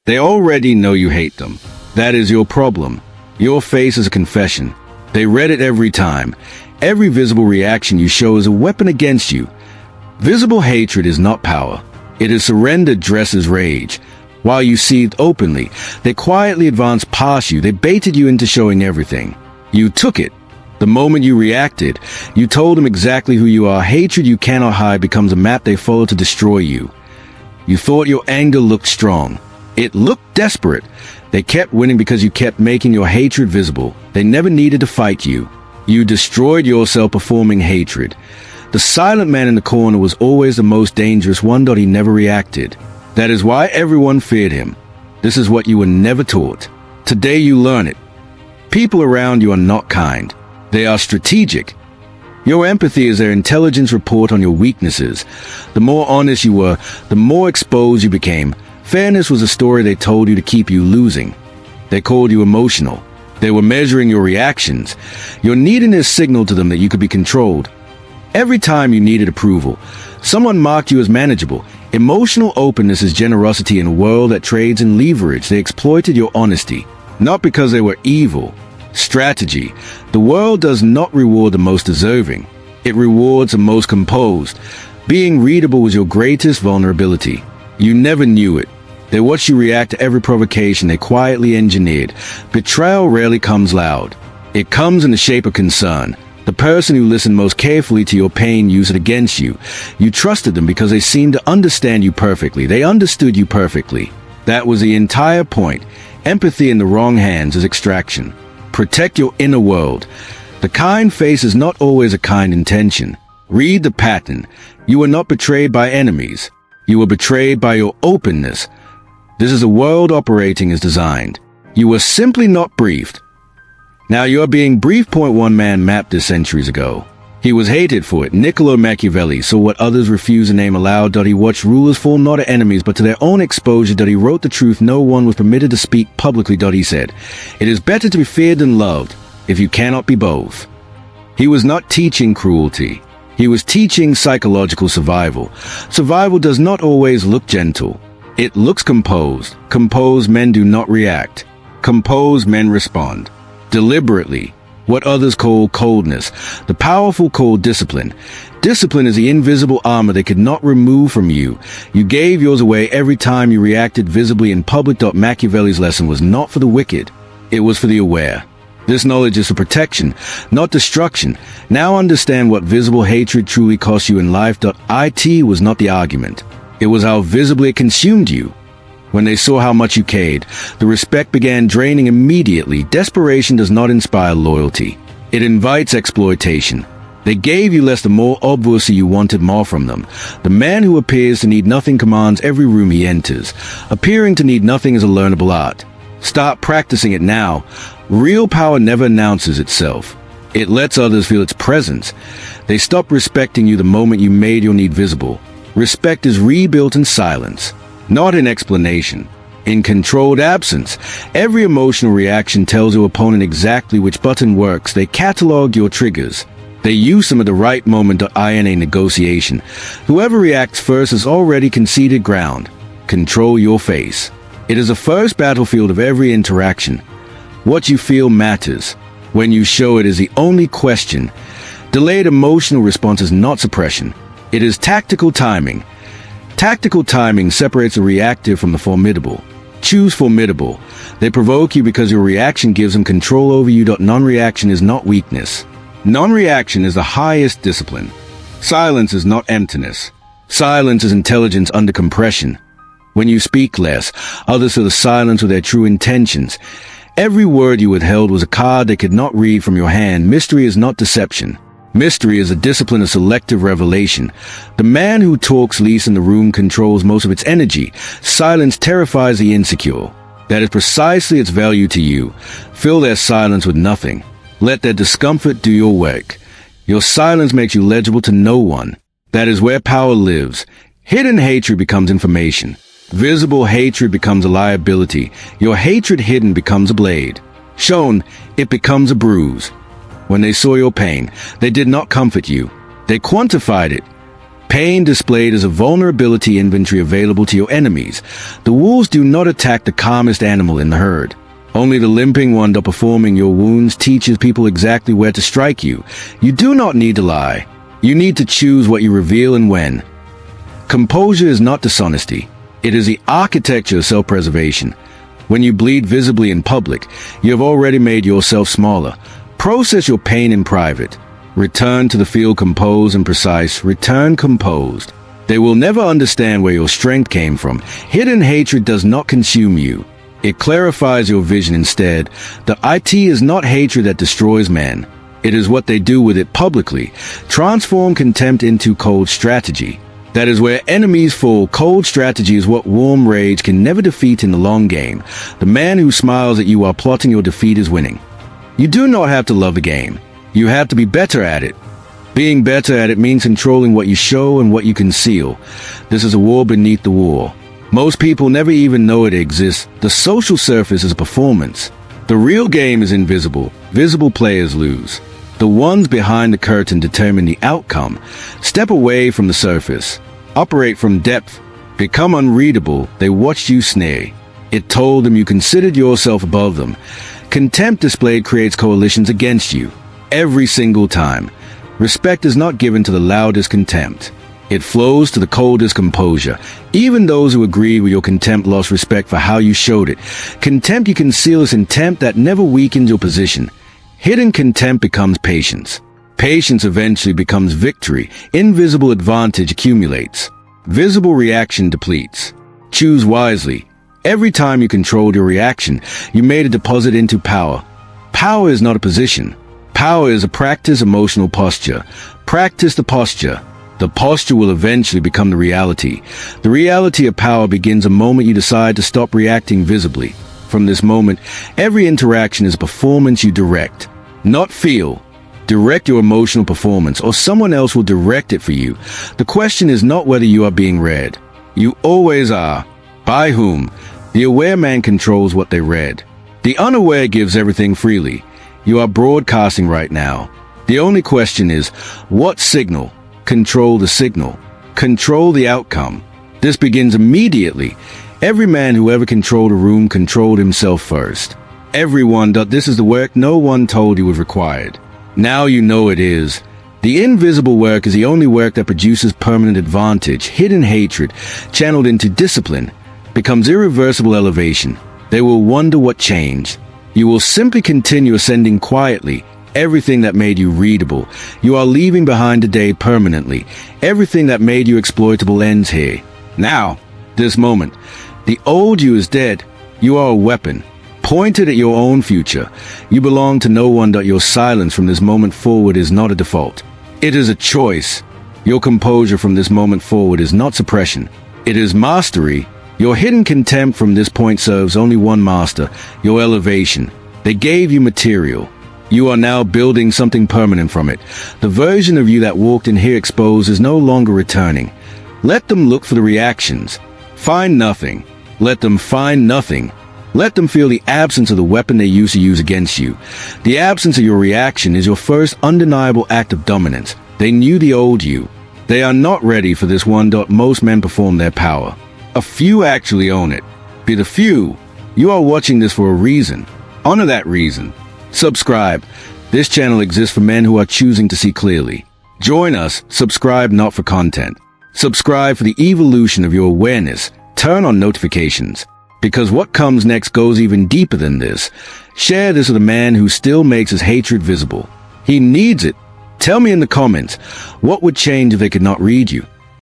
They already know you hate them. That is your problem. Your face is a confession. They read it every time. Every visible reaction you show is a weapon against you. Visible hatred is not power. It is surrender dressed as rage. While you seethed openly, they quietly advanced past you. They baited you into showing everything. You took it. The moment you reacted, you told them exactly who you are. Hatred you cannot hide becomes a map they follow to destroy you. You thought your anger looked strong. It looked desperate. They kept winning because you kept making your hatred visible. They never needed to fight you. You destroyed yourself performing hatred. The silent man in the corner was always the most dangerous one. He never reacted. That is why everyone feared him. This is what you were never taught. Today you learn it. People around you are not kind. They are strategic. Your empathy is their intelligence report on your weaknesses. The more honest you were, the more exposed you became. Fairness was a story they told you to keep you losing. They called you emotional. They were measuring your reactions. Your neediness signaled to them that you could be controlled. Every time you needed approval, someone marked you as manageable. Emotional openness is generosity in a world that trades in leverage. They exploited your honesty, not because they were evil. Strategy. The world does not reward the most deserving. It rewards the most composed. Being readable was your greatest vulnerability. You never knew it. They watched you react to every provocation they quietly engineered. Betrayal rarely comes loud. It comes in the shape of concern. The person who listened most carefully to your pain used it against you. You trusted them because they seemed to understand you perfectly. They understood you perfectly. That was the entire point. Empathy in the wrong hands is extraction. Protect your inner world. The kind face is not always a kind intention. Read the pattern. You were not betrayed by enemies. You were betrayed by your openness. This is a world operating as designed. You were simply not briefed. Now you're being briefed. One man mapped this centuries ago. He was hated for it. Niccolo Machiavelli saw what others refused to name aloud. He watched rulers fall not to enemies but to their own exposure. He wrote the truth no one was permitted to speak publicly. He said, "It is better to be feared than loved, if you cannot be both." He was not teaching cruelty. He was teaching psychological survival. Survival does not always look gentle. It looks composed. Composed men do not react. Composed men respond. Deliberately. What others call coldness. The powerful call discipline. Discipline is the invisible armor they could not remove from you. You gave yours away every time you reacted visibly in public. Machiavelli's lesson was not for the wicked. It was for the aware. This knowledge is for protection, not destruction. Now understand what visible hatred truly costs you in life. It was not the argument. It was how visibly it consumed you. When they saw how much you cared, the respect began draining immediately. Desperation does not inspire loyalty. It invites exploitation. They gave you less the more obviously you wanted more from them. The man who appears to need nothing commands every room he enters. Appearing to need nothing is a learnable art. Start practicing it now. Real power never announces itself. It lets others feel its presence. They stop respecting you the moment you made your need visible. Respect is rebuilt in silence, not in explanation. In controlled absence, every emotional reaction tells your opponent exactly which button works. They catalog your triggers. They use them at the right moment. In a negotiation, whoever reacts first has already conceded ground. Control your face. It is the first battlefield of every interaction. What you feel matters. When you show it is the only question. Delayed emotional response is not suppression. It is tactical timing. Tactical timing separates the reactive from the formidable. Choose formidable. They provoke you because your reaction gives them control over you. Non-reaction is not weakness. Non-reaction is the highest discipline. Silence is not emptiness. Silence is intelligence under compression. When you speak less, others feel the silence with their true intentions. Every word you withheld was a card they could not read from your hand. Mystery is not deception. Mystery is a discipline of selective revelation. The man who talks least in the room controls most of its energy. Silence terrifies the insecure. That is precisely its value to you. Fill their silence with nothing. Let their discomfort do your work. Your silence makes you legible to no one. That is where power lives. Hidden hatred becomes information. Visible hatred becomes a liability. Your hatred hidden becomes a blade. Shown, it becomes a bruise. When they saw your pain, they did not comfort you. They quantified it. Pain displayed as a vulnerability inventory available to your enemies. The wolves do not attack the calmest animal in the herd. Only the limping one performing your wounds teaches people exactly where to strike you. You do not need to lie. You need to choose what you reveal and when. Composure is not dishonesty. It is the architecture of self-preservation. When you bleed visibly in public, you have already made yourself smaller. Process your pain in private. Return to the field composed and precise. Return composed. They will never understand where your strength came from. Hidden hatred does not consume you. It clarifies your vision instead. The IT is not hatred that destroys men. It is what they do with it publicly. Transform contempt into cold strategy. That is where enemies fall. Cold strategy is what warm rage can never defeat in the long game. The man who smiles at you while plotting your defeat is winning. You do not have to love the game. You have to be better at it. Being better at it means controlling what you show and what you conceal. This is a war beneath the war. Most people never even know it exists. The social surface is a performance. The real game is invisible. Visible players lose. The ones behind the curtain determine the outcome. Step away from the surface. Operate from depth. Become unreadable. They watched you snare. It told them you considered yourself above them. Contempt displayed creates coalitions against you. Every single time. Respect is not given to the loudest contempt. It flows to the coldest composure. Even those who agreed with your contempt lost respect for how you showed it. Contempt you conceal is intent that never weakens your position. Hidden contempt becomes patience. Patience eventually becomes victory. Invisible advantage accumulates. Visible reaction depletes. Choose wisely. Every time you controlled your reaction, you made a deposit into power. Power is not a position. Power is a practice emotional posture. Practice the posture. The posture will eventually become the reality. The reality of power begins the moment you decide to stop reacting visibly. From this moment, every interaction is a performance you direct, not feel. Direct your emotional performance, or someone else will direct it for you. The question is not whether you are being read. You always are. By whom? The aware man controls what they read. The unaware gives everything freely. You are broadcasting right now. The only question is, what signal? Control the signal. Control the outcome. This begins immediately. Every man who ever controlled a room controlled himself first. Everyone. This is the work no one told you was required. Now you know it is. The invisible work is the only work that produces permanent advantage. Hidden hatred, channeled into discipline, becomes irreversible elevation. They will wonder what changed. You will simply continue ascending quietly. Everything that made you readable, you are leaving behind today permanently. Everything that made you exploitable ends here. Now, this moment. The old you is dead. You are a weapon, pointed at your own future. You belong to no one. Your silence from this moment forward is not a default. It is a choice. Your composure from this moment forward is not suppression. It is mastery. Your hidden contempt from this point serves only one master, your elevation. They gave you material. You are now building something permanent from it. The version of you that walked in here exposed is no longer returning. Let them look for the reactions. Find nothing. Let them find nothing. Let them feel the absence of the weapon they used to use against you. The absence of your reaction is your first undeniable act of dominance. They knew the old you. They are not ready for this one. Most men perform their power. A few actually own it. Be the few. You are watching this for a reason. Honor that reason. Subscribe. This channel exists for men who are choosing to see clearly. Join us. Subscribe not for content. Subscribe for the evolution of your awareness. Turn on notifications. Because what comes next goes even deeper than this. Share this with a man who still makes his hatred visible. He needs it. Tell me in the comments, what would change if they could not read you?